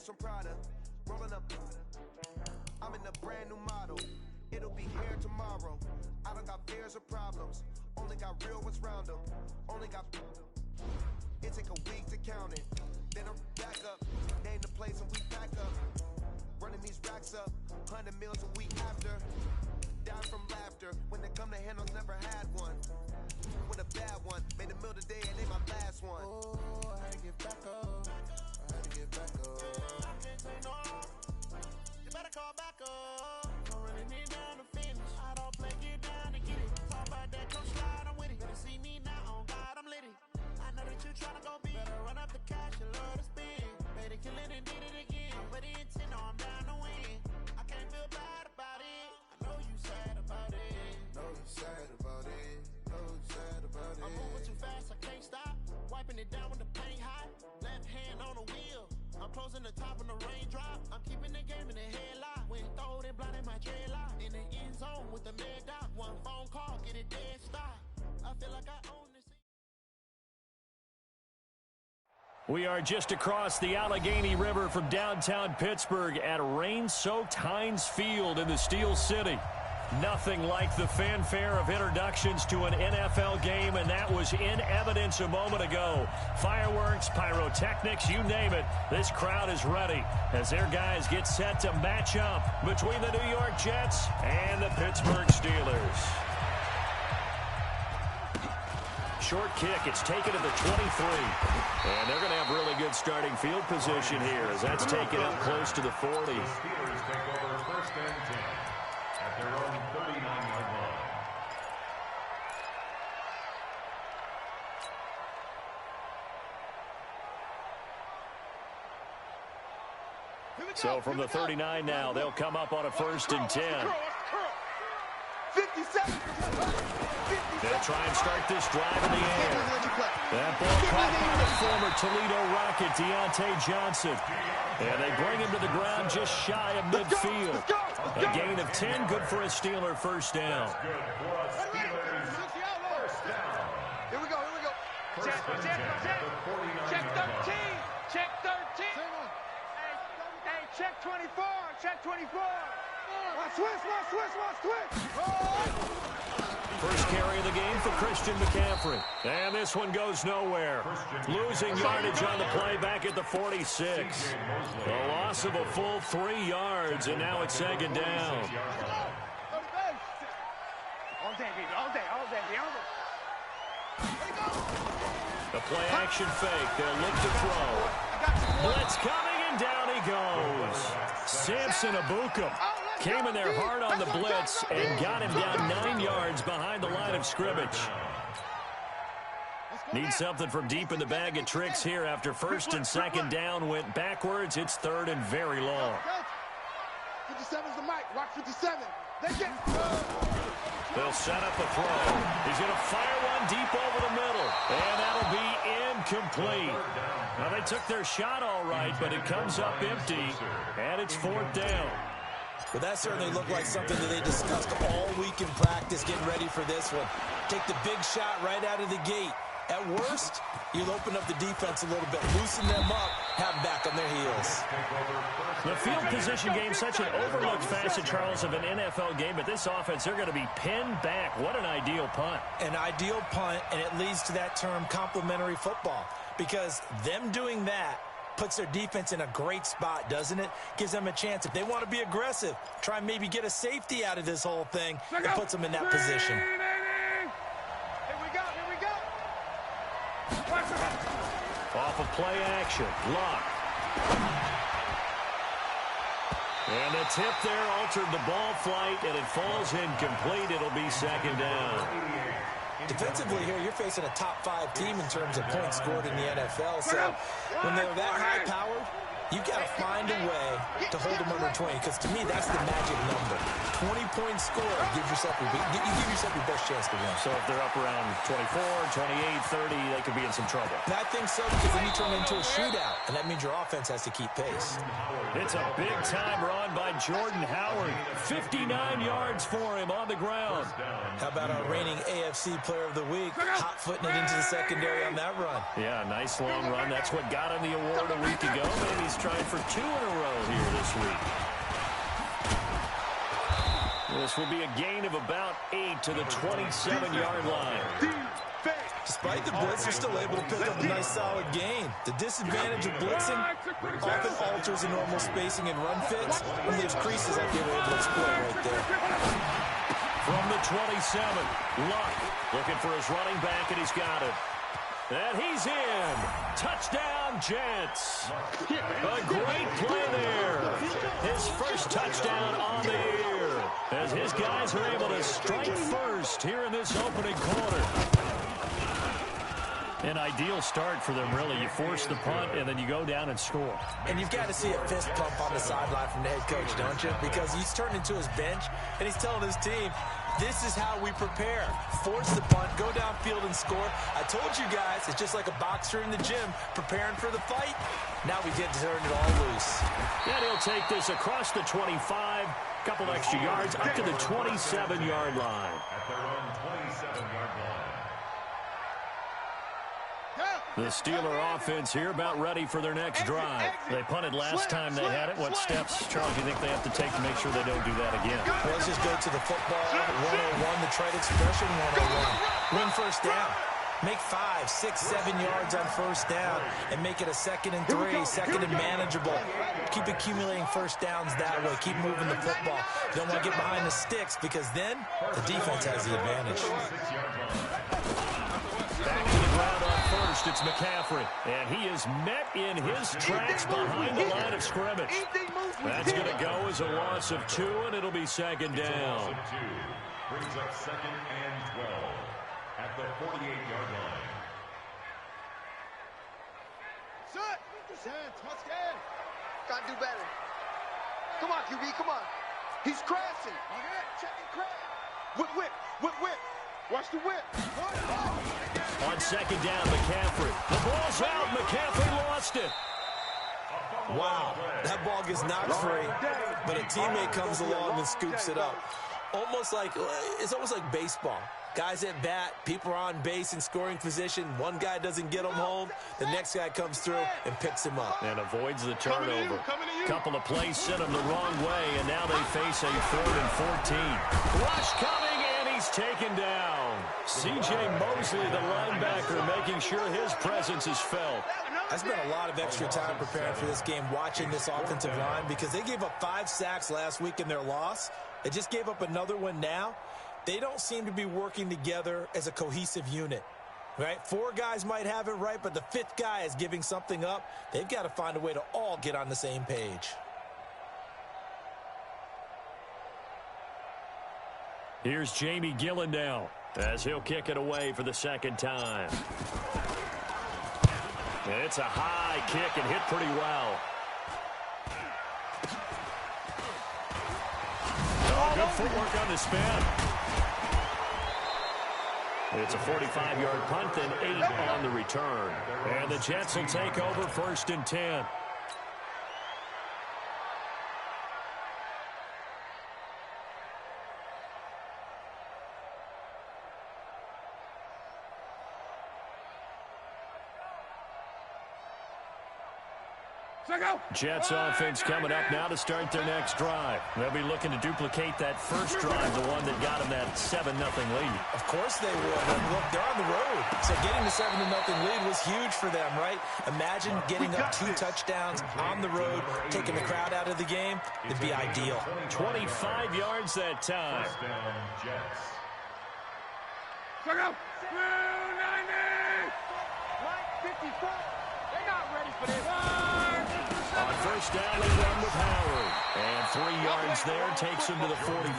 ass from Prada, rolling up. I'm in a brand new model. It'll be here tomorrow. I don't got fears or problems. Only got real what's round them. Only got. It take a week to count it. Then I'm back up. Name the place and we pack up. Running these racks up. 100 meals a week after. Down from laughter. When they come to handles, never had one. With a bad one. Made a meal today and they my last one. Oh, I had to get back up. I had to get back up. You better call back up. Don't really need down to finish. I don't play, get down to get it. Talk about that, come slide, I'm with it. Better see me now, on God, I'm litty. I know that you tryna go big. Better run up the cash, you love to spend. Better kill it and did it again. I'm ready and 10, I'm down to win. I can't feel bad about it. I know you sad about it. Know you sad about it. Know you sad about it. I'm moving too fast, I can't stop. Wiping it down with the paint hot. Left hand on the wheel. I'm closing the top on the raindrop. I'm keeping the game in the headlock. When throwed and blinded my dreadlock. In the end zone with the mad dot. One phone call, get it dead stop. I feel like I own this. We are just across the Allegheny River from downtown Pittsburgh at rain-soaked Heinz Field in the Steel City. Nothing like the fanfare of introductions to an NFL game, and that was in evidence a moment ago. Fireworks, pyrotechnics, you name it. This crowd is ready as their guys get set to match up between the New York Jets and the Pittsburgh Steelers. Short kick, it's taken to the 23. And they're going to have really good starting field position here as that's taken up close to the 40. The Steelers take over first and 10 at their own 39-yard line. So from the 39 now, they'll come up on a first and 10. 57. They'll try and start this drive in the air. That ball caught by the former Toledo Rocket, Deontay Johnson. And they bring him to the ground just shy of midfield. A gain of 10, good for a Steeler first down. Here we go. Check 13. Check 13. Hey, check 24. Check 24. Switch. First carry of the game for Christian McCaffrey. And this one goes nowhere. Losing yardage on the play back at the 46. A loss of a full 3 yards, and now it's second down. All day. The play action fake. They'll look to throw. Blitz coming, and down he goes. Samson Abukum came in there hard on the blitz and got him down 9 yards behind the line of scrimmage. Need something from deep in the bag of tricks here after first and second down went backwards. It's third and very long. 57's the mic. Watch 57. They'll set up the throw. He's going to fire one deep over the middle. And that'll be incomplete. Now, they took their shot all right, but it comes up empty. And it's fourth down. Well, that certainly looked like something that they discussed all week in practice, getting ready for this one. Take the big shot right out of the gate. At worst, you'll open up the defense a little bit, loosen them up, have them back on their heels. The field position game, such an overlooked facet, Charles, of an NFL game, but this offense, they're going to be pinned back. What an ideal punt. An ideal punt, and it leads to that term complementary football, because them doing that puts their defense in a great spot, doesn't it? Gives them a chance. If they want to be aggressive, try and maybe get a safety out of this whole thing, it puts them in that position. Here we go. Off of play action, Luck. And the tip there altered the ball flight, and it falls incomplete. It'll be second down. Defensively here, you're facing a top-5 team in terms of points scored in the NFL. So when they're that high-powered, you've got to find a way to hold them under 20, because to me, that's the magic number. 20-point score gives yourself you give yourself your best chance to win. So if they're up around 24, 28, 30, they could be in some trouble. And I think so, because then you turn into a shootout, and that means your offense has to keep pace. It's a big-time run by Jordan Howard. 59 yards for him on the ground. How about our reigning AFC Player of the Week, hot-footing it into the secondary on that run? Yeah, nice long run. That's what got him the award a week ago. Maybe Jets trying for 2 in a row here this week. This will be a gain of about 8 to the 27-yard line. Despite the blitz, they're still able to pick up a nice solid gain. The disadvantage of blitzing often alters the normal spacing and run fits and leaves creases like they were able to exploit right there. From the 27, Luck looking for his running back, and he's got it. And he's in. Touchdown, Jets. A great play there. His first touchdown on the year, as his guys are able to strike first here in this opening quarter. An ideal start for them, really. You force the punt, and then you go down and score. And you've got to see a fist pump on the sideline from the head coach, don't you? Because he's turned into his bench, and he's telling his team, this is how we prepare. Force the punt, go downfield and score. I told you guys, it's just like a boxer in the gym preparing for the fight. Now we get to turn it all loose. And he'll take this across the 25, couple extra yards, up to the 27-yard line. At their own 27-yard line. The Steeler offense here about ready for their next drive. They punted last time they had it. What steps, Charles, do you think they have to take to make sure they don't do that again? Well, let's just go to the football 101, the trade expression 101. Win first down. Make 5, 6, 7 yards on first down and make it a 2nd and 3, 2nd and manageable. Keep accumulating first downs that way. Keep moving the football. You don't want to get behind the sticks because then the defense has the advantage. Back to the ground on first. It's McCaffrey. And he is met in his tracks behind the line of scrimmage. That's going to go as a loss of 2, and it'll be second down. Brings up 2nd and 12 at the 48-yard line. Gotta do better. Come on, QB, come on. He's crashing. Check and crash. Whip, whip, whip, whip. Watch the whip. On second down, McCaffrey. The ball's out. McCaffrey lost it. Wow, that ball gets knocked free, but a teammate comes along and scoops it up. It's almost like baseball. Guys at bat, people are on base in scoring position. One guy doesn't get him home. The next guy comes through and picks him up. And avoids the turnover. Couple of plays sent him the wrong way, and now they face a 3rd and 14. Rush coming, and he's taken down. C.J. Mosley, the linebacker, making sure his presence is felt. I spent a lot of extra time preparing for this game, watching this offensive line, because they gave up 5 sacks last week in their loss. They just gave up another one now. They don't seem to be working together as a cohesive unit, right? 4 guys might have it right, but the 5th guy is giving something up. They've got to find a way to all get on the same page. Here's Jamie Gillen now, as he'll kick it away for the 2nd time. And it's a high kick and hit pretty well. Oh, good footwork on the spin. It's a 45-yard punt and 8 on the return. And the Jets will take over 1st and 10. Jets offense coming up now to start their next drive. They'll be looking to duplicate that first drive, the one that got them that 7-0 lead. Of course they would. And look, they're on the road. So getting the 7-0 lead was huge for them, right? Imagine getting up 2 touchdowns on the road, taking the crowd out of the game. It'd be ideal. 25 yards that time. First down, Jets. Check out. 290. Right 54. They're not ready for this. On first down, they run with Howard. And 3 yards there takes him to the 45.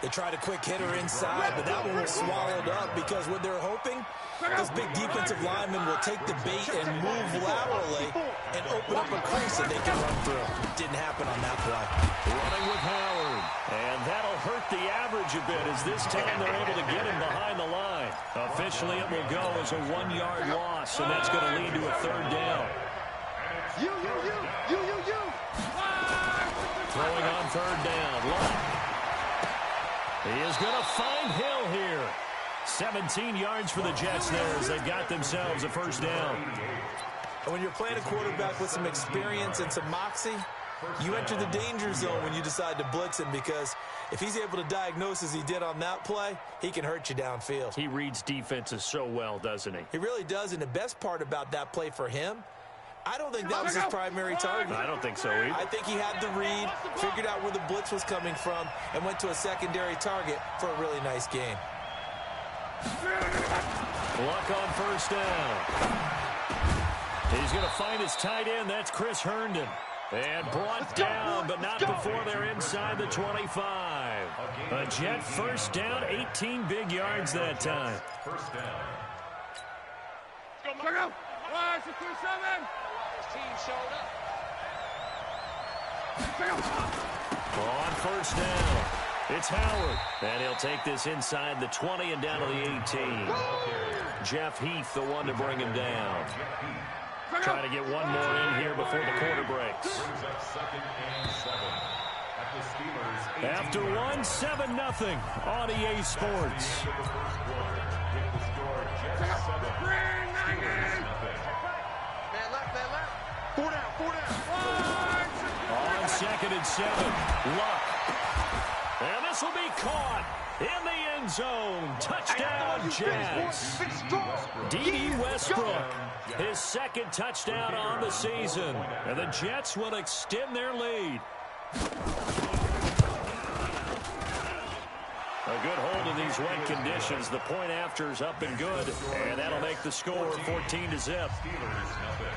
They tried a quick hitter inside, but that one was swallowed up because what they're hoping, those big defensive linemen will take the bait and move laterally and open up a crease that they can run through. Didn't happen on that play. Running with Howard. And that'll hurt the average a bit as this time they're able to get him behind the line. Officially, it will go as a 1-yard loss, and that's going to lead to a 3rd down. You. Throwing on 3rd down. Long. He is going to find Hill here. 17 yards for the Jets there as they've got themselves a 1st down. And when you're playing a quarterback with some experience and some moxie, you enter the danger zone when you decide to blitz him, because if he's able to diagnose as he did on that play, he can hurt you downfield. He reads defenses so well, doesn't he? He really does, and the best part about that play for him, I don't think that was his primary target. I don't think so either. I think he had the read, figured out where the blitz was coming from, and went to a secondary target for a really nice game. Luck on first down. He's going to find his tight end. That's Chris Herndon. And brought down, but not before they're inside the 25. A Jet first down, 18 big yards that time. First down. Go. 1-2-7. Team showed up. On first down, it's Howard. And he'll take this inside the 20 and down to the 18. Jeff Heath, the one to bring him down. Trying to get one more in here before the quarter breaks. Brings up 2nd and 7 at the Steelers. After 1, 7-0 on EA Sports. The first quarter with the score Jets 7. Steelers nothing. Man left. 4 down. On 2nd and 7, Luck. And this will be caught in the end zone. Touchdown, Jets. D.D. Westbrook, his 2nd touchdown on the season. And the Jets will extend their lead. A good hold in these wet conditions. The point after's up and good. And that'll make the score 14-0. Steelers nothing.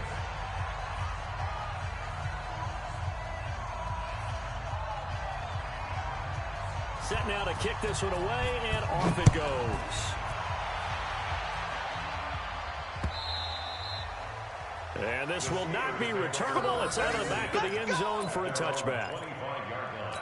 Set now to kick this one away, and off it goes. And this will not be returnable. It's out of the back of the end zone for a touchback. 25-yard line.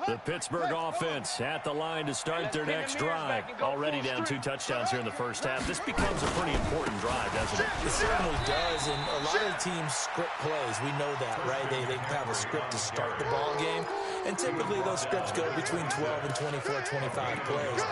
The Pittsburgh offense at the line to start their next drive. Already down 2 touchdowns here in the first half. This becomes a pretty important drive, doesn't it? It certainly does, and a lot of teams script plays. We know that, right? They have a script to start the ball game, and typically those scripts go between 12 and 24, 25 plays.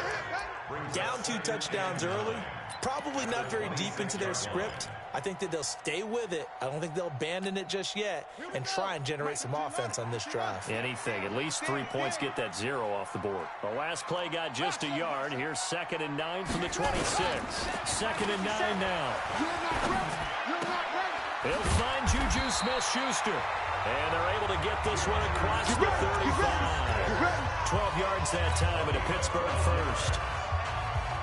Down 2 touchdowns early, probably not very deep into their script. I think that they'll stay with it. I don't think they'll abandon it just yet and try and generate some offense on this drive. Anything. At least 3 points, get that 0 off the board. The last play got just a yard. Here's 2nd and 9 from the 26. 2nd and 9 now. He'll find Juju Smith-Schuster. And they're able to get this one across the 35. 12 yards that time and a Pittsburgh first.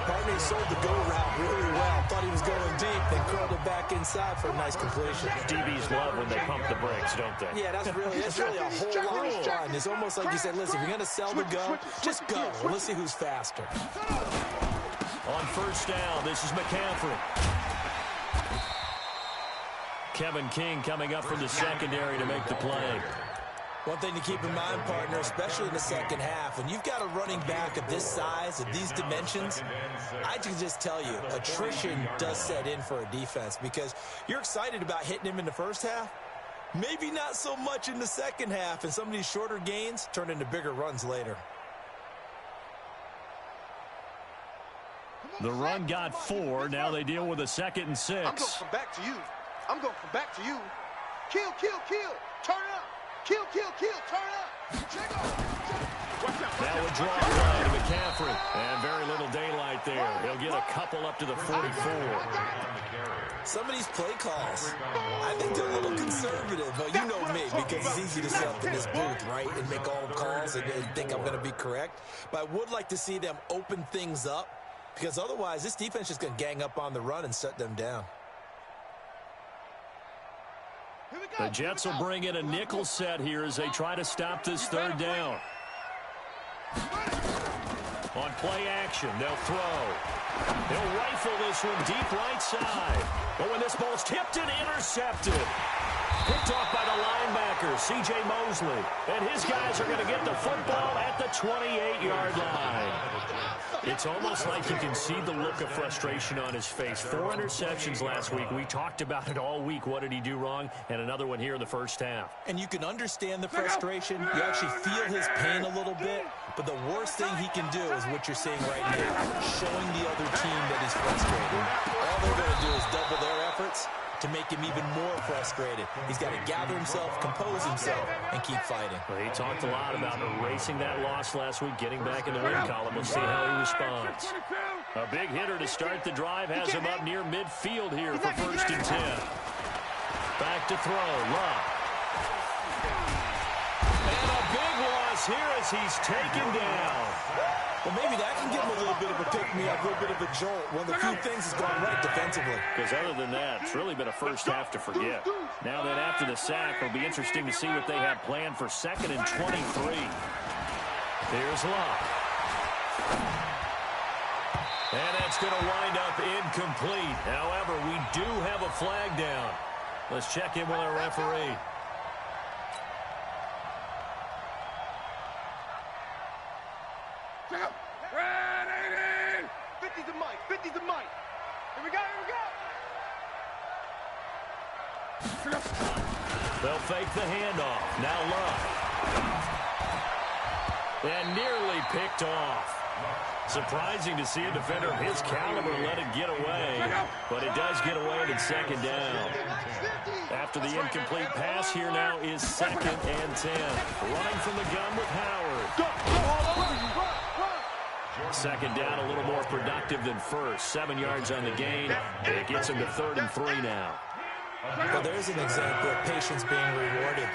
Partney sold the go route really well. Thought he was going deep, then curled it back inside for a nice completion. DBs love when they pump the brakes, don't they? Yeah, that's really a whole lot of fun. It's almost like you said, listen, if you're going to sell the go, just go. And let's see who's faster. On first down, this is McCaffrey. Kevin King coming up from the secondary to make the play. One thing to keep in mind, partner, especially in the second half, when you've got a running back of this size, of these dimensions, I can just tell you, attrition does set in for a defense, because you're excited about hitting him in the first half, maybe not so much in the second half, and some of these shorter gains turn into bigger runs later. The run got 4. Now they deal with a 2nd and 6. I'm going to come back to you. Kill. Turn up. Kill. Turn up. Now a draw play to McCaffrey. And very little daylight there. He'll get a couple up to the 44. Some of these play calls, I think they're a little conservative. But you know me, because it's easy to sit up in this booth, right, and make all the calls and think I'm going to be correct. But I would like to see them open things up, because otherwise this defense is just going to gang up on the run and shut them down. The Jets will bring in a nickel set here as they try to stop this 3rd down. On play action, they'll throw. He'll rifle this one deep right side. But when this ball's tipped and intercepted. Picked off by the linebacker, C.J. Mosley. And his guys are going to get the football at the 28-yard line. It's almost like you can see the look of frustration on his face. 4 interceptions last week. We talked about it all week. What did he do wrong? And another one here in the first half. And you can understand the frustration. You actually feel his pain a little bit. But the worst thing he can do is what you're seeing right now, showing the other team that he's frustrated. All they're going to do is double their efforts to make him even more frustrated. He's got to gather himself, compose himself, and keep fighting. Well, he talked a lot about erasing that loss last week, getting back in the win column. We'll see how he responds. A big hitter to start the drive has him up near midfield here for 1st and 10. Back to throw, Love. And a big loss here as he's taken down. Well, maybe that can give him a little bit of a pick-me-up, a little bit of a jolt. One of the few things has gone right defensively. Because other than that, it's really been a first half to forget. Now that after the sack, it'll be interesting to see what they have planned for 2nd and 23. Here's Love. And that's going to wind up incomplete. However, we do have a flag down. Let's check in with our referee. Check out. 50's the mic. 50's the mic. Here we go. Here we go. They'll fake the handoff. Now Love. And nearly picked off. Surprising to see a defender of his caliber let it get away. But it does get away and it's 2nd down. After the incomplete pass, here now is 2nd and 10. Running from the gun with Howard. 2nd down, a little more productive than first. 7 yards on the gain. It gets him to 3rd and 3 now. Well, there's an example of patience being rewarded.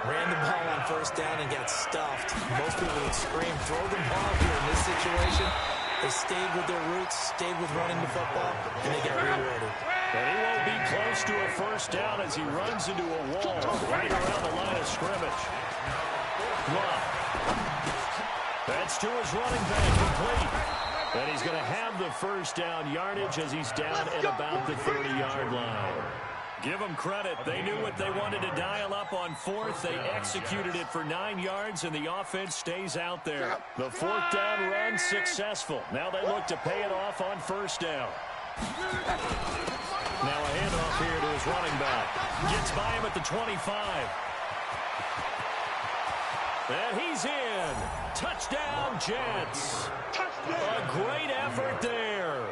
Ran the ball on 1st down and got stuffed. Most people would scream, throw the ball here in this situation. They stayed with their roots, stayed with running the football, and they got rewarded. And he won't be close to a 1st down as he runs into a wall right around the line of scrimmage. Love. That's to his running back, complete. And he's going to have the 1st down yardage as he's down at about the 30-yard line. Give them credit. They knew what they wanted to dial up on 4th. They executed it for 9 yards, and the offense stays out there. The 4th down run successful. Now they look to pay it off on 1st down. Now a handoff here to his running back. Gets by him at the 25. And he's in. Touchdown, Jets. A great effort there.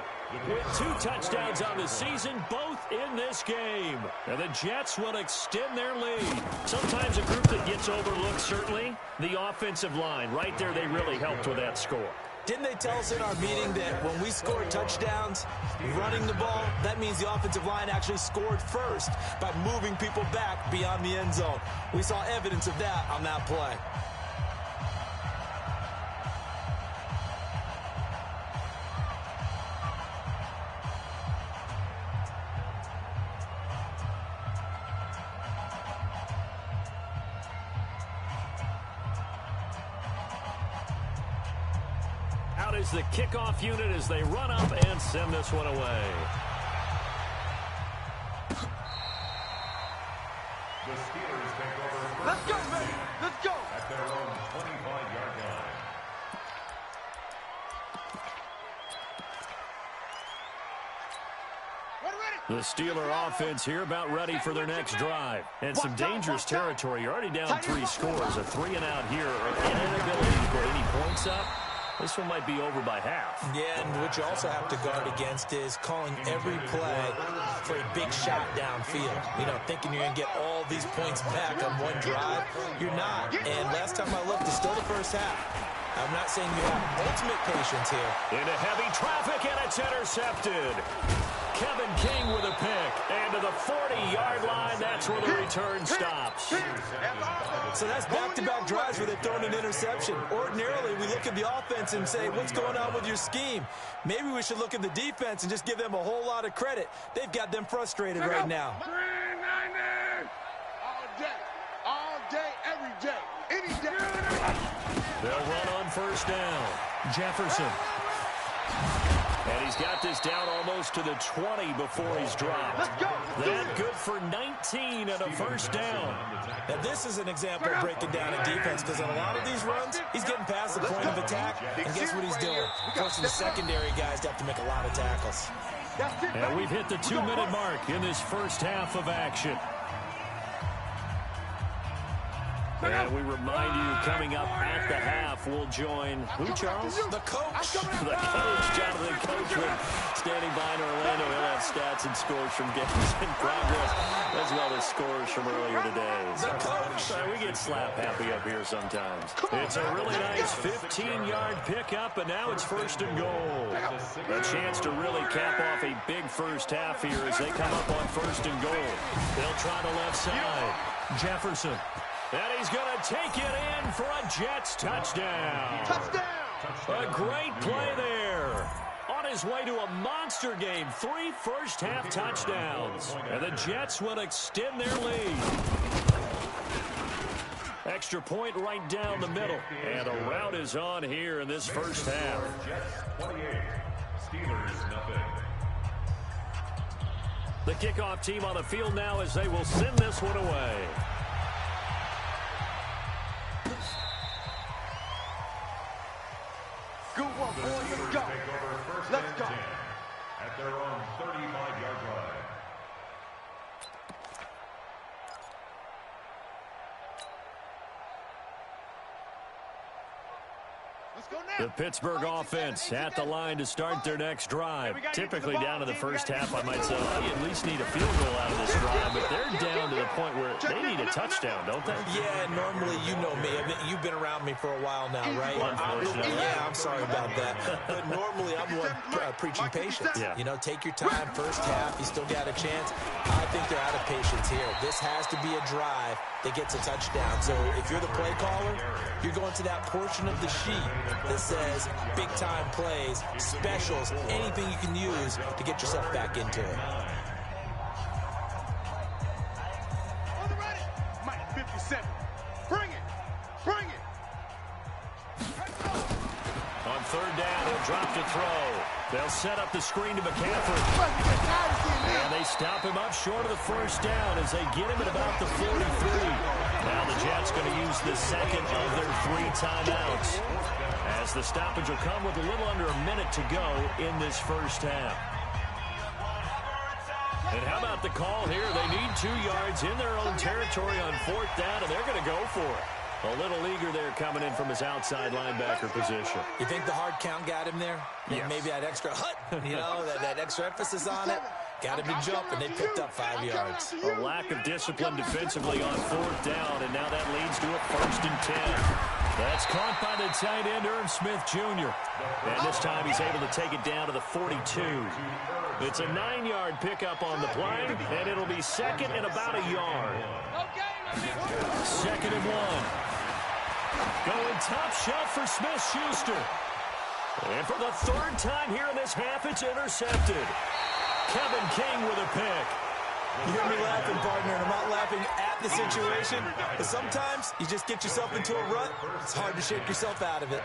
With 2 touchdowns on the season, both in this game. And the Jets will extend their lead. Sometimes a group that gets overlooked, certainly, the offensive line. Right there, they really helped with that score. Didn't they tell us in our meeting that when we score touchdowns, running the ball, that means the offensive line actually scored first by moving people back beyond the end zone? We saw evidence of that on that play. Out is the kickoff unit as they run up and send this one away. The Steelers take over. Let's go, baby. Let's go. At their own 25-yard line. The Steeler offense here about ready for their next drive. And some dangerous territory. You're already down 3 scores. A 3-and-out here. An inability to put any points up. This one might be over by half. Yeah, and what you also have to guard against is calling every play for a big shot downfield. You know, thinking you're going to get all these points back on one drive. You're not. And last time I looked, it's still the first half. I'm not saying you have ultimate patience here. Into heavy traffic, and it's intercepted. Kevin King with a pick. And to the 40-yard line, that's where the return stops. So that's back-to-back drives where they've thrown an interception. Ordinarily, we look at the offense and say, what's going on with your scheme? Maybe we should look at the defense and just give them a whole lot of credit. They've got them frustrated right now. All day, every day, any day. They'll run on 1st down. Jefferson. And he's got this down almost to the 20 before he's dropped. Let's go. That good for 19 and a first down. Now, this is an example of breaking down a defense, because on a lot of these runs, he's getting past the point of attack, and guess what he's doing? Forcing the secondary guys to have to make a lot of tackles. And we've hit the 2-minute mark in this first half of action. And we remind you, coming up at the half, we'll join who, Charles? The coach. The coach, Jonathan Coachman, standing by in Orlando. He'll have stats and scores from games in progress, as well as scores from earlier today. The coach. We get slap happy up here sometimes. It's a really nice 15-yard pickup, and now it's first and goal. A chance to really cap off a big first half here as they come up on first and goal. They'll try the left side. Jefferson. And he's going to take it in for a Jets touchdown. Touchdown. A great play there. On his way to a monster game, 3 first-half touchdowns. And the Jets will extend their lead. Extra point right down the middle. And a rout is on here in this first half. Jets 28, Steelers nothing. The kickoff team on the field now as they will send this one away. Good one, boy. Let's go. Take over first Let's and go. 10 at their own 35-yard line. Let's go now. The Pittsburgh offense at the line to start their next drive. Typically down to the first half, I might say, well, you at least need a field goal out of this drive, but they're down to the point where they need a touchdown, don't they? Yeah, normally, you know me. you've been around me for a while now, right? I'm sorry about that. But normally, I'm one preaching patience. Yeah. You know, take your time, first half, you still got a chance. I think they're out of patience here. This has to be a drive that gets a touchdown. So if you're the play caller, you're going to that portion of the sheet that says big-time plays, specials, anything you can use to get yourself back into it. On the ready. Mike 57. Bring it. Bring it. On third down, he'll drop to throw. They'll set up the screen to McCaffrey. And they stop him up short of the first down as they get him at about the 43. Now the Jets going to use the second of their 3 timeouts, as the stoppage will come with a little under a minute to go in this first half. And how about the call here? They need 2 yards in their own territory on 4th down, and they're going to go for it. A little eager there coming in from his outside linebacker position. You think the hard count got him there? Yes. Maybe that extra that extra emphasis on it. Got him to jump, and they picked up 5 yards. A lack of discipline defensively on 4th down, and now that leads to a 1st and 10. That's caught by the tight end, Irv Smith Jr. And this time he's able to take it down to the 42. It's a 9-yard pickup on the play, and it'll be second and about a yard. 2nd and 1. Going top shelf for Smith-Schuster. And for the 3rd time here in this half, it's intercepted. Kevin King with a pick. You hear me laughing, partner, and I'm not laughing at the situation, but sometimes you just get yourself into a rut. It's hard to shake yourself out of it.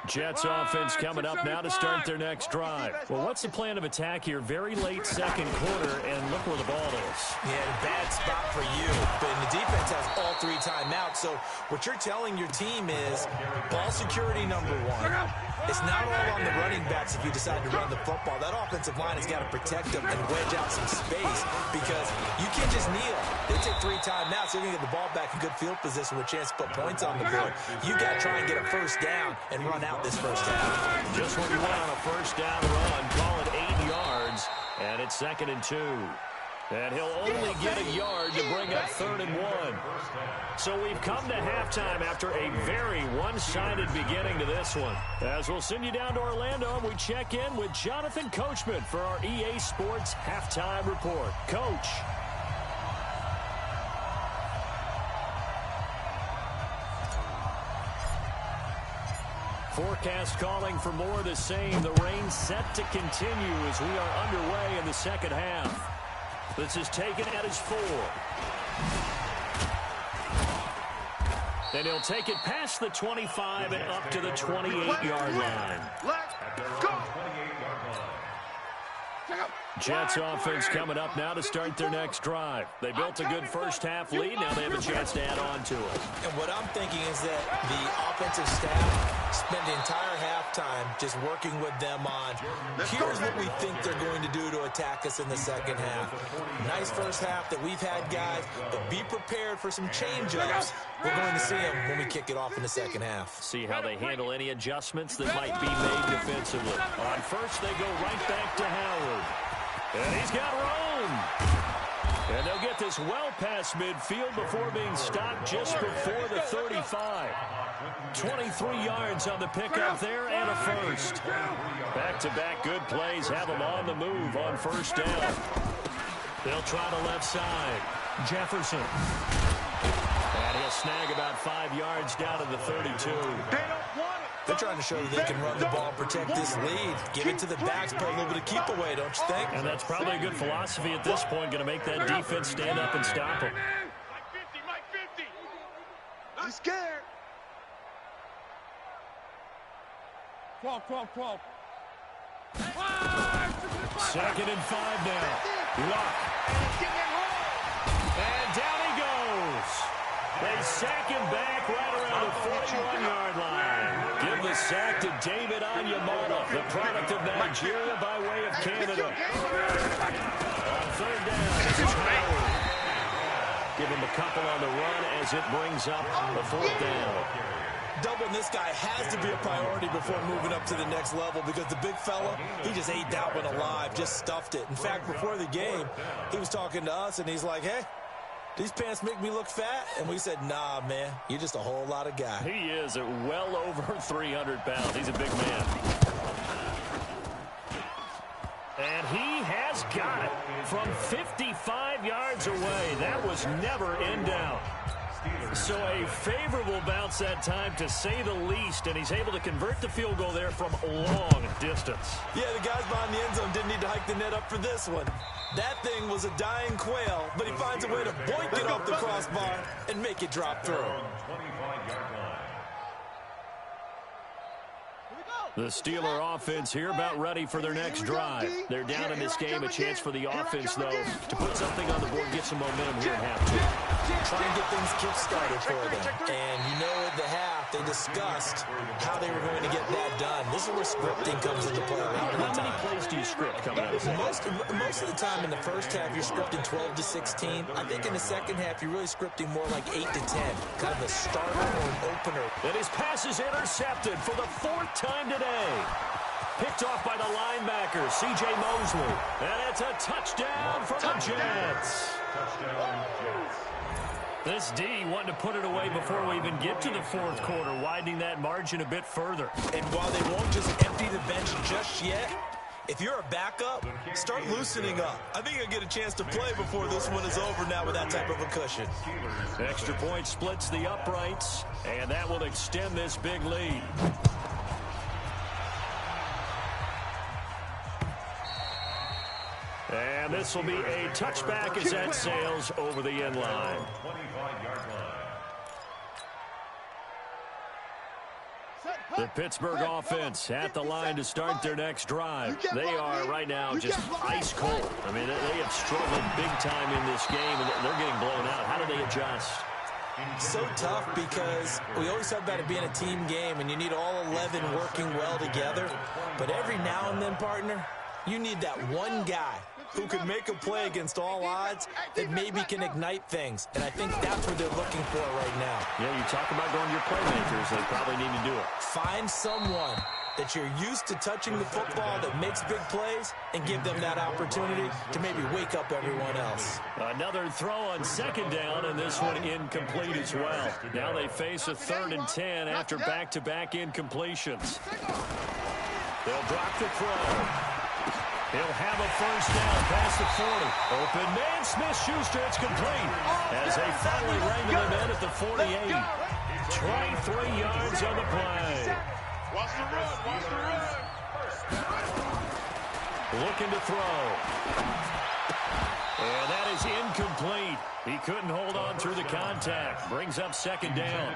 Jets offense coming up now to start their next drive. Well, what's the plan of attack here? Very late second quarter, and look where the ball is. Yeah, bad spot for you. But the defense has all 3 timeouts. So what you're telling your team is ball security number 1. It's not all on the running backs if you decide to run the football. That offensive line has got to protect them and wedge out some space, because you can't just kneel. They take 3 timeouts. They're going to get the ball back in good field position with a chance to put points on the board. You got to try and get a first down and run out this first half. Just what you want on a first down run. Call it 8 yards, and it's 2nd and 2. And he'll only get a yard to bring up 3rd and 1. So we've come to halftime after a very one-sided beginning to this one. As we'll send you down to Orlando, and we check in with Jonathan Coachman for our EA Sports Halftime Report. Coach. Forecast calling for more of the same. The rain set to continue as we are underway in the second half. This is taken at his 4. And he'll take it past the 25 and up to the 28-yard line. Let's go. Jets offense coming up now to start their next drive. They built a good first-half lead. Now they have a chance to add on to it. And what I'm thinking is that the offensive staff spend the entire halftime just working with them on, here's what we think they're going to do to attack us in the second half. Nice first half that we've had, guys, but be prepared for some change-ups. We're going to see them when we kick it off in the second half. See how they handle any adjustments that might be made defensively. On first, they go right back to Howard. And he's got room. And they'll get this well past midfield before being stopped just before the 35. 23 yards on the pickup there and a first. Back-to-back good plays have them on the move on first down. They'll try the left side. Jefferson. And he'll snag about 5 yards down to the 32. They're trying to show that they can run the ball, protect this lead, give it to the backs, play a little bit of keep away, don't you think? And that's probably a good philosophy at this point, going to make that defense stand up and stop him. Mike 50. I'm scared. 12. 2nd and 5 now. Luck. And down he goes. They sack him back right around the 41-yard line. Give the sack to David Onyemata, the product of Nigeria by way of Canada. On 3rd down, this is Howard. Give him a couple on the run as it brings up the 4th down. Doubling this guy has to be a priority before moving up to the next level because the big fella, he just ate that one alive, just stuffed it. In fact, before the game, he was talking to us, and he's like, hey, these pants make me look fat? And we said, nah, man, you're just a whole lot of guy. He is at well over 300 pounds. He's a big man. And he has got it from 55 yards away. That was never in doubt. So a favorable bounce that time, to say the least, and he's able to convert the field goal there from long distance. Yeah, the guys behind the end zone didn't need to hike the net up for this one. That thing was a dying quail, but he finds a way to boink it off the crossbar and make it drop through. The Steeler offense here about ready for their next drive. They're down in this game. A chance for the offense, though, to put something on the board, get some momentum here at half-2. Try and get things kick-started for them. And you know at the half, they discussed how they were going to get that done. This is where scripting comes into play a lot of the time. How many plays do you script coming out of this? Most of the time in the first half, you're scripting 12 to 16. I think in the second half, you're really scripting more like 8 to 10. Kind of a starter or an opener. And his pass is intercepted for the 4th time today. Picked off by the linebacker, C.J. Mosley. And it's a touchdown for the Jets. This D wanting to put it away before we even get to the 4th quarter, widening that margin a bit further. And while they won't just empty the bench just yet, if you're a backup, start loosening up. I think you'll get a chance to play before this one is over now with that type of a cushion. Extra point splits the uprights, and that will extend this big lead. And this will be a touchback as that sails over the end line. The Pittsburgh offense at the line to start their next drive. They are right now just ice cold. I mean, they have struggled big time in this game, and they're getting blown out. How do they adjust? So tough because we always talk about it being a team game, and you need all 11 working well together. But every now and then, partner, you need that one guy who can make a play against all odds that maybe can ignite things. And I think that's what they're looking for right now. Yeah, you talk about going to your playmakers. They probably need to do it. Find someone that you're used to touching the football that makes big plays and give them that opportunity to maybe wake up everyone else. Another throw on 2nd down, and this one incomplete as well. Now they face a 3rd and 10 after back-to-back incompletions. They'll drop the throw. He'll have a first down past the 40. Open man, Smith-Schuster, it's complete. As they finally wrangle him in at the 48. 23 yards on the play. Watch the run, watch the run. Looking to throw. And that is incomplete. He couldn't hold on through the contact. Brings up second down.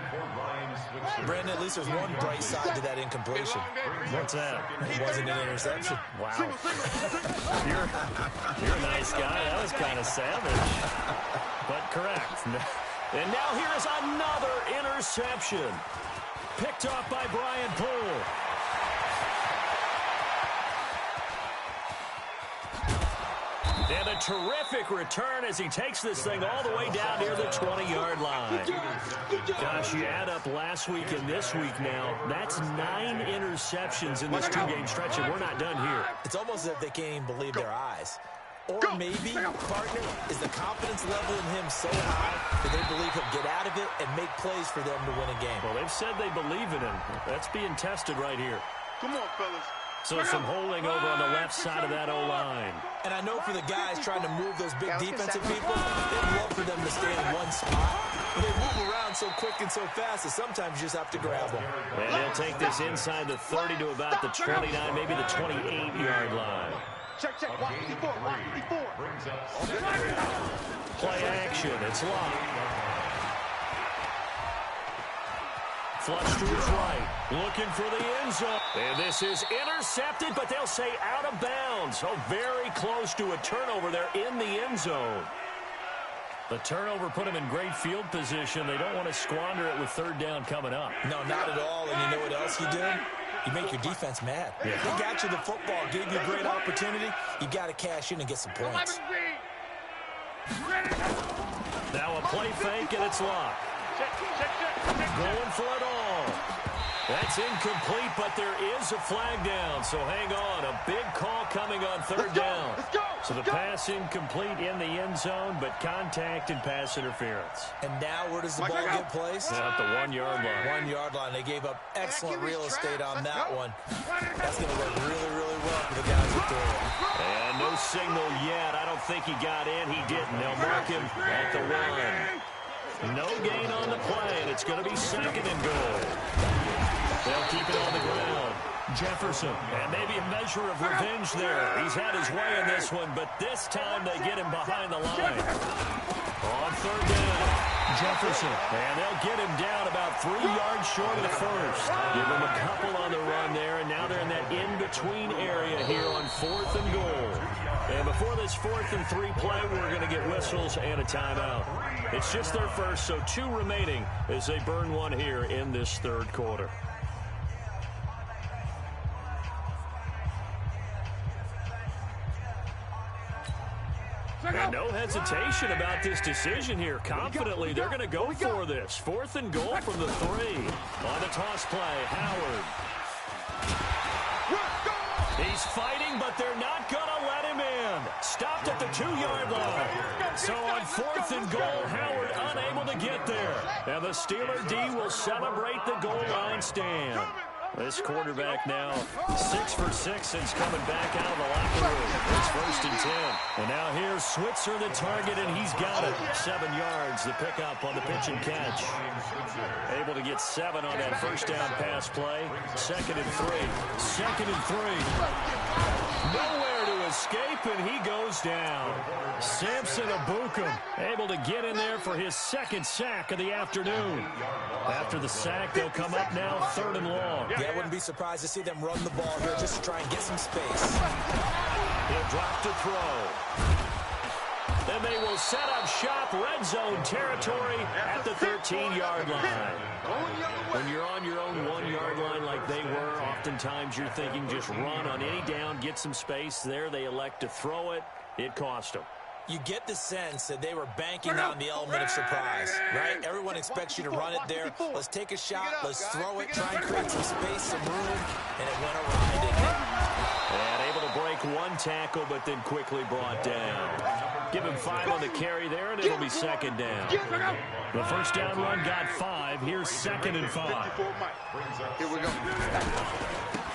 Brandon, at least there's one bright side to that incompletion. What's that? It wasn't an interception. Wow. You're a nice guy. That was kind of savage. But correct. And now here's another interception. Picked off by Brian Poole. And a terrific return as he takes this thing all the way down near the 20-yard line. Gosh, you add up last week and this week now, that's 9 interceptions in this 2-game stretch, and we're not done here. It's almost as if they can't even believe their eyes. Or maybe, partner, is the confidence level in him so high that they believe he'll get out of it and make plays for them to win a game. Well, they've said they believe in him. That's being tested right here. Come on, fellas. So some holding over on the left side of that O-line. And I know for the guys trying to move those big defensive people, they'd love for them to stay in one spot. But they move around so quick and so fast that sometimes you just have to grab them. And they'll take this inside the 30 to about the 29, maybe the 28-yard line. Check. Watch 54. Play action. It's locked. Flush to his right. Looking for the end zone. And this is intercepted, but they'll say out of bounds. Oh, very close to a turnover there in the end zone. The turnover put them in great field position. They don't want to squander it with third down coming up. No, not at all. And you know what else you do? You make your defense mad. Yeah. They got you the football, gave you a great opportunity. You got to cash in and get some points. Now a play fake, and it's locked. Going for it all. That's incomplete, but there is a flag down, so hang on. A big call coming on third down. So the pass incomplete in the end zone, but contact and pass interference. And now where does the ball get placed? At the 1-yard line. 1-yard line. They gave up excellent real estate on that one. That's going to work really, really well for the guys who threw it. And no signal yet. I don't think he got in. He didn't. They'll mark him at the 1. No gain on the play, and it's going to be second and goal. They'll keep it on the ground. Jefferson, and maybe a measure of revenge there. He's had his way in this one, but this time they get him behind the line. On third down, Jefferson, and they'll get him down about 3 yards short of the first. Give him a couple on the run there, and now they're in that in-between area here on 4th and goal. And before this 4th and 3 play, we're going to get whistles and a timeout. It's just their first, so 2 remaining as they burn one here in this third quarter. And no hesitation about this decision here. Confidently, they're going to go for this. 4th and goal from the 3. On the toss play, Howard. He's fighting, but they're not going to let him in. Stopped at the 2-yard line. So on 4th and goal, Howard unable to get there. And the Steeler D will celebrate the goal line stand. This quarterback now 6 for 6 since coming back out of the locker room. It's 1st and 10. And now here's Switzer, the target, and he's got it. 7 yards, the pickup on the pitch and catch. Able to get 7 on that first down pass play. 2nd and 3. 2nd and 3. Nowhere to escape, and he goes down. Samson Abukum able to get in there for his 2nd sack of the afternoon. After the sack, they'll come up now 3rd and long. Yeah, I wouldn't be surprised to see them run the ball here just to try and get some space. He'll drop to throw. Then they will set up shop, red zone territory at the 13-yard line. When you're on your own 1-yard line like they were, oftentimes you're thinking just run on any down, get some space. There they elect to throw it. It cost them. You get the sense that they were banking on the element of surprise, right? Everyone expects you to run it there. Let's take a shot. Let's throw it. Try and create some space, some room. And it went awry, didn't it? And able to break 1 tackle, but then quickly brought down. Give him 5 on the carry there, and it'll be 2nd down. The first down run got 5. Here's 2nd and 5. Here we go.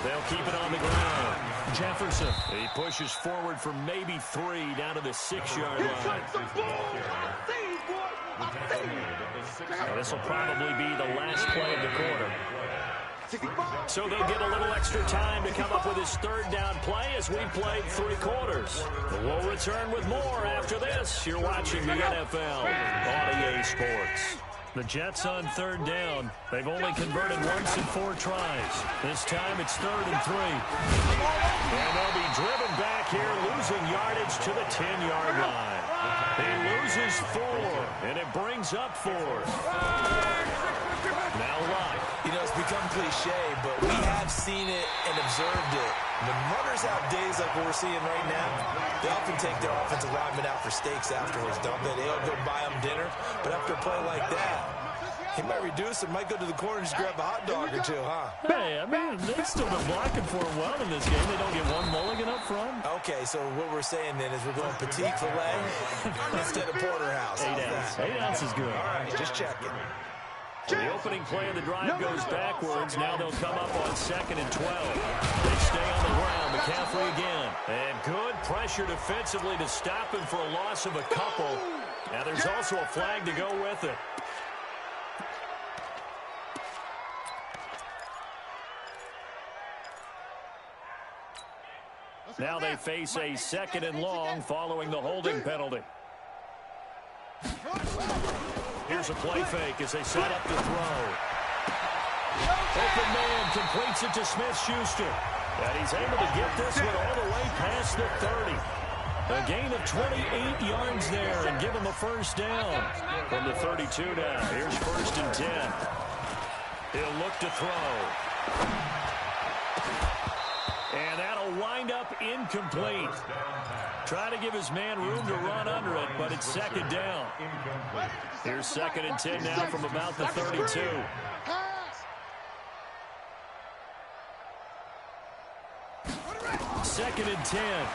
They'll keep it on the ground. Jefferson, he pushes forward for maybe 3 down to the 6-yard line. This will probably be the last play of the quarter. So they'll get a little extra time to come up with his third down play as we played 3 quarters. We'll return with more after this. You're watching the NFL on EA Sports. The Jets on third down. They've only converted once in 4 tries. This time it's 3rd and 3. And they'll be driven back here, losing yardage to the 10-yard line. He loses 4, and it brings up 4th. Now Luck. You know, it's become cliche, but we have seen it and observed it. When runners have days like what we're seeing right now, they often take their offensive linemen out for steaks afterwards, don't they? They'll go buy them dinner, but after a play like that, he might reduce it, might go to the corner and just grab a hot dog or 2, huh? Hey, I mean, they've still been blocking for him well in this game. They don't get one mulligan up front. Okay, so what we're saying then is we're going petite filet instead of porterhouse. 8 ounces. 8 ounces is good. All right, just checking. The opening play of the drive goes backwards. Now they'll come up on 2nd and 12. They stay on the ground. McCaffrey again. And good pressure defensively to stop him for a loss of a couple. Now there's also a flag to go with it. Now they face a 2nd and long following the holding penalty. Here's a play fake as they set up the throw. Open man completes it to Smith-Schuster. And he's able to get this one all the way past the 30. A gain of 28 yards there and give him a first down. From the 32 now, here's 1st and 10. He'll look to throw. And that'll wind up incomplete. Trying to give his man room to run under it, but it's 2nd down. Here's 2nd and 10 now from about the 32. 2nd and 10.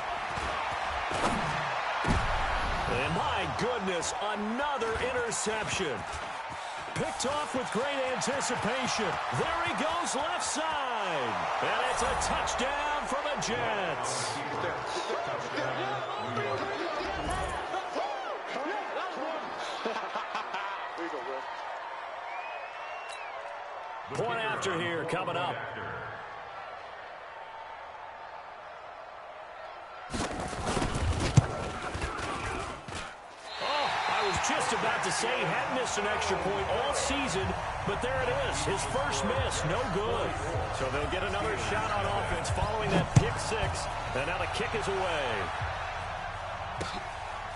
And my goodness, another interception. Picked off with great anticipation. There he goes left side. And it's a touchdown for the Jets. Point after here coming up. Just about to say he hadn't missed an extra point all season, but there it is. His first miss, no good. So they'll get another shot on offense following that pick 6, and now the kick is away.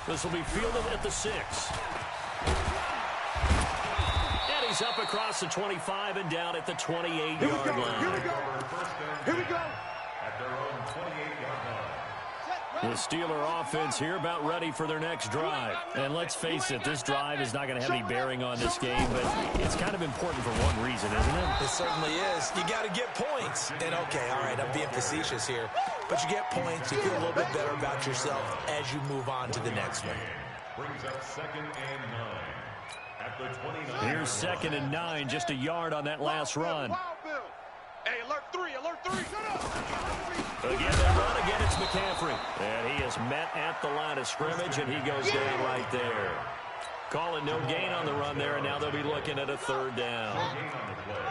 This will be fielded at the 6. And he's up across the 25 and down at the 28-yard line. Here we go. Here we go. At their own 28-yard line. The Steeler offense here about ready for their next drive. And let's face it, this drive is not going to have any bearing on this game, but it's kind of important for one reason, isn't it? It certainly is. You got to get points. And, okay, all right, I'm being facetious here. But you get points, you feel a little bit better about yourself as you move on to the next one. Brings up 2nd and 9. At the 29. Here's 2nd and 9, just a yard on that last run. Hey, alert 3, alert 3. Again, they run again, it's McCaffrey. And he is met at the line of scrimmage, and he goes down right there. Calling no gain on the run there, and now they'll be looking at a 3rd down.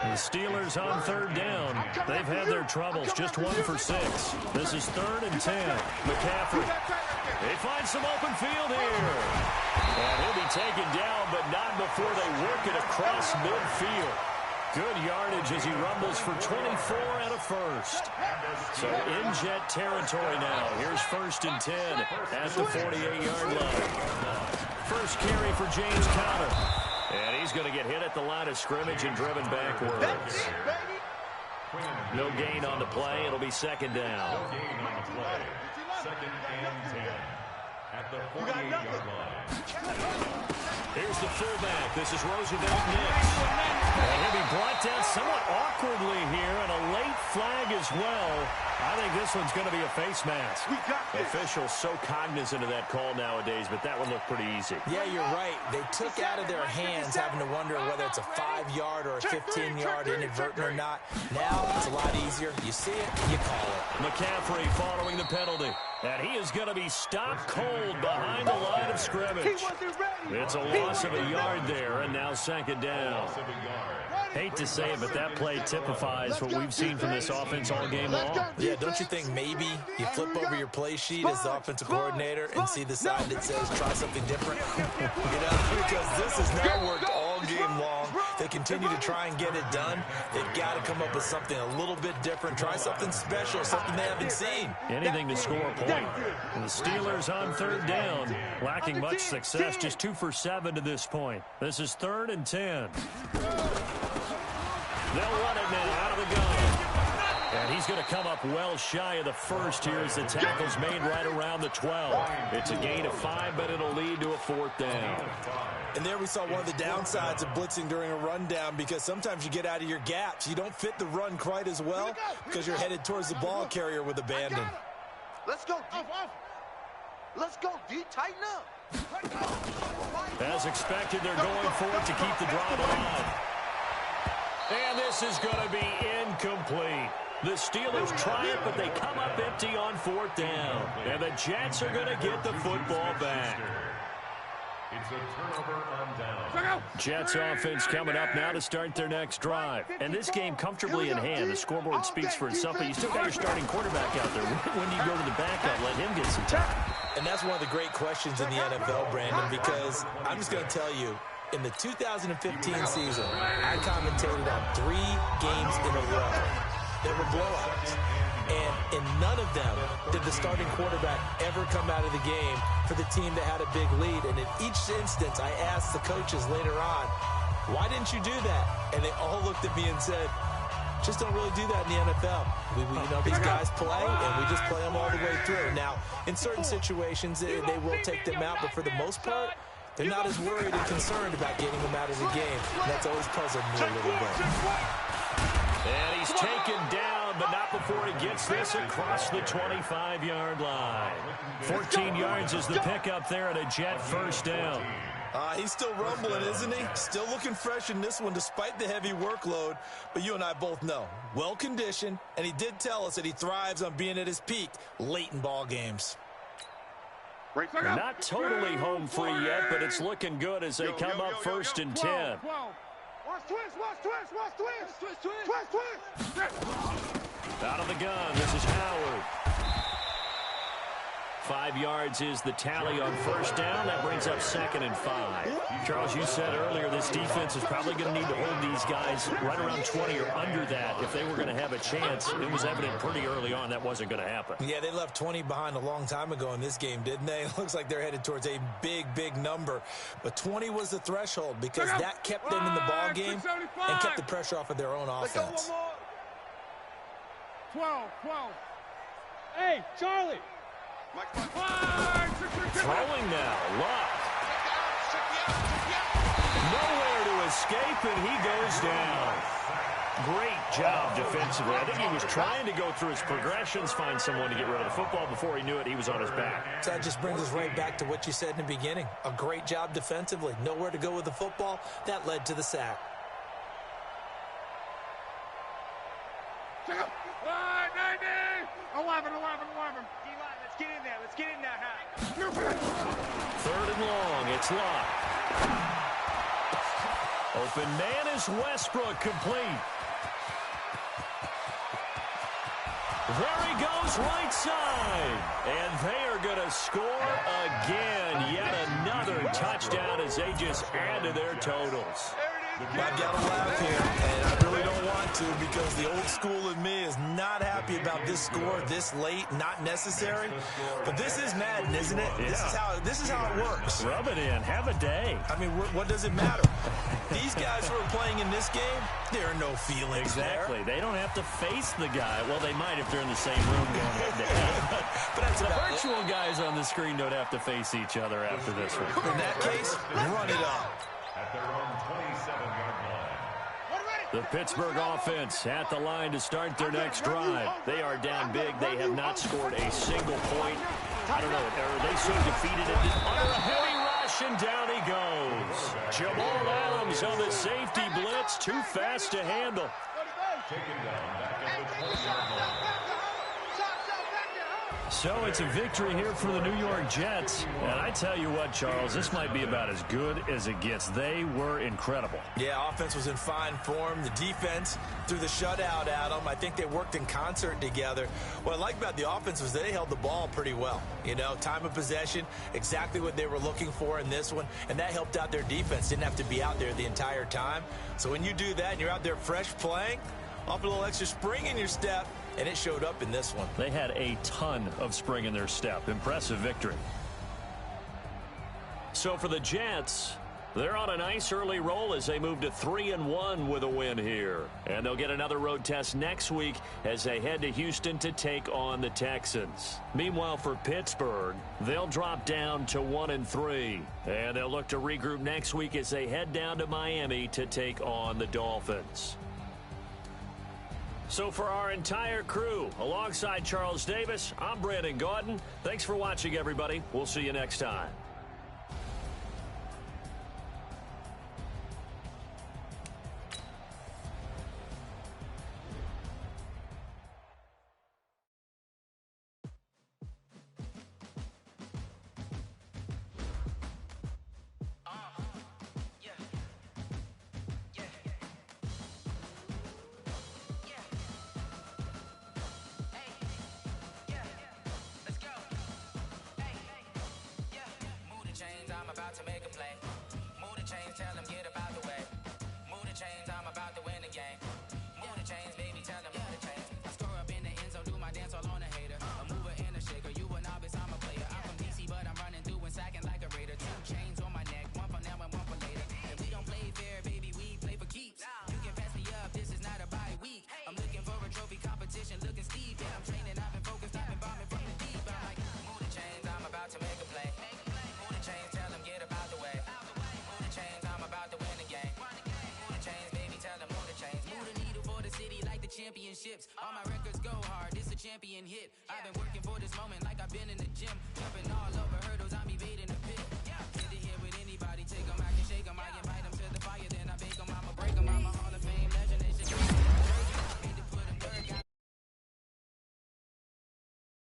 The Steelers on 3rd down. They've had their troubles, just 1 for 6. This is 3rd and 10. McCaffrey. They find some open field here. And he'll be taken down, but not before they work it across midfield. Good yardage as he rumbles for 24 and a first. So in Jet territory now. Here's 1st and 10 at the 48-yard line. First carry for James Conner. And he's going to get hit at the line of scrimmage and driven backwards. No gain on the play. It'll be 2nd down. No gain on the play. 2nd and 10. At the 48-yard line. Here's the fullback. This is Roosevelt Nix. And he'll be brought down somewhat awkwardly here, and a late flag as well. I think this one's going to be a face mask. Officials so cognizant of that call nowadays, but that one looked pretty easy. Yeah, you're right. They took out of their hands having to wonder whether it's a 5-yard or a 15-yard inadvertent or not. Now it's a lot easier. You see it, you call it. McCaffrey following the penalty. And he is going to be stopped cold behind the line of scrimmage. It's a loss of a yard there, and now second down. Hate to say it, but that play typifies what we've seen from this offense all game long. Yeah, don't you think maybe you flip over your play sheet as the offensive coordinator and see the side that says try something different? Because this has not worked all game long. They continue to try and get it done. They've got to come up with something a little bit different. Try something special, something they haven't seen. Anything to score a point. And the Steelers on third down, lacking much success, just 2 for 7 to this point. This is 3rd and 10. They'll run it now out of the gun. And he's going to come up well shy of the first here as the tackle's made right around the 12. It's a gain of 5, but it'll lead to a 4th down. And there we saw one of the downsides of blitzing during a rundown, because sometimes you get out of your gaps. You don't fit the run quite as well because you're headed towards the ball carrier with abandon. Let's go, D. Let's go, D. Tighten up. As expected, they're going for it to keep the drive alive. And this is going to be incomplete. The Steelers try it, but they come up empty on 4th down. And the Jets are going to get the football back. It's a turnover on down. Jets offense coming up now to start their next drive. And this game comfortably in hand. The scoreboard speaks for itself, but you still got your starting quarterback out there. When do you go to the backup, let him get some time? And that's one of the great questions in the NFL, Brandon, because I'm just going to tell you, in the 2015 season, I commentated on 3 games in a row. They were blowouts. And in none of them did the starting quarterback ever come out of the game for the team that had a big lead. And in each instance, I asked the coaches later on, why didn't you do that? And they all looked at me and said, just don't really do that in the NFL. We these guys play, and we just play them all the way through. Now, in certain situations, they will take them out, but for the most part, they're not as worried and concerned about getting them out of the game. And that's always puzzled me a little bit. And he's taken down, but not before he gets this across the 25-yard line. 14 yards is the pickup there, and a Jet first down. He's still rumbling, isn't he? Still looking fresh in this one despite the heavy workload. But you and I both know, well-conditioned, and he did tell us that he thrives on being at his peak late in ball games. Not totally home free yet, but it's looking good as they come up 1st and 10. Out of the gun, this is Howard. 5 yards is the tally on 1st down. That brings up 2nd and 5. Charles, you said earlier this defense is probably going to need to hold these guys right around 20 or under that if they were going to have a chance. It was evident pretty early on that wasn't going to happen. Yeah, they left 20 behind a long time ago in this game, didn't they? It looks like they're headed towards a big, big number. But 20 was the threshold because that kept them in the ball game and kept the pressure off of their own offense. 12. Hey, Charlie. Throwing now, Luck. Nowhere to escape, and he goes down. Great job defensively. I think he was trying to go through his progressions, find someone to get rid of the football. Before he knew it, he was on his back. So that just brings us right back to what you said in the beginning. A great job defensively. Nowhere to go with the football. That led to the sack. 11. Let's get in there, 3rd and long, it's Luck. Open man is Westbrook, complete. There he goes, right side. And they are going to score again. Yet another touchdown as they just add to their totals. I've got to laugh here, and I really don't want to because the old school in me is not happy about this score this late, not necessary. But this is Madden, isn't it? Yeah. This is how it works. Rub it in. Have a day. I mean, what does it matter? These guys who are playing in this game, there are no feelings Exactly. there. They don't have to face the guy. Well, they might if they're in the same room going head-to-head. But that's the about virtual guys on the screen don't have to face each other after this one. In that case, run it up. At their own 27-yard line. The Pittsburgh offense at the line to start their next drive. They are down big. They have not scored a single point. I don't know. They so defeated it. Under a heavy rush, and down he goes. Jamal Adams on the safety blitz. Too fast to handle. Taken down back at the 20-yard line. So it's a victory here for the New York Jets. And I tell you what, Charles, this might be about as good as it gets. They were incredible. Yeah, offense was in fine form. The defense threw the shutout at them. I think they worked in concert together. What I like about the offense was they held the ball pretty well. You know, time of possession, exactly what they were looking for in this one. And that helped out their defense. Didn't have to be out there the entire time. So when you do that and you're out there fresh playing, off a little extra spring in your step, and it showed up in this one. They had a ton of spring in their step. Impressive victory. So for the Jets, they're on a nice early roll as they move to 3-1 with a win here. And they'll get another road test next week as they head to Houston to take on the Texans. Meanwhile, for Pittsburgh, they'll drop down to 1-3. And they'll look to regroup next week as they head down to Miami to take on the Dolphins. So for our entire crew, alongside Charles Davis, I'm Brandon Gaudin. Thanks for watching, everybody. We'll see you next time. I'm about to make a play. Move the chains, tell them get about the way. Move the chains, I'm about to win the game. Move the chains, baby, tell them move the chains. I score up in the end zone, do my dance all on a hater. A mover and a shaker, you a novice, I'm a player. I'm from DC, but I'm running through and sacking like a raider. 2 chains on my neck, one for now and one for later. And we don't play fair, baby, we play for keeps. You can pass me up, this is not a bye week. I'm looking for a trophy competition, looking steep. Yeah, I'm training, I've been focused, I've been bombing from the deep. I'm like, move the chains, I'm about to make a play. Move the chains, tell them get about the way. Move the chains, I'm about to win the game. Move the chains, baby, tell them move the chains. Move the needle for the city like the championships. All my records go hard, this a champion hit. I've been working for this moment like I've been in the gym. Jumping all over hurdles, I'm evading the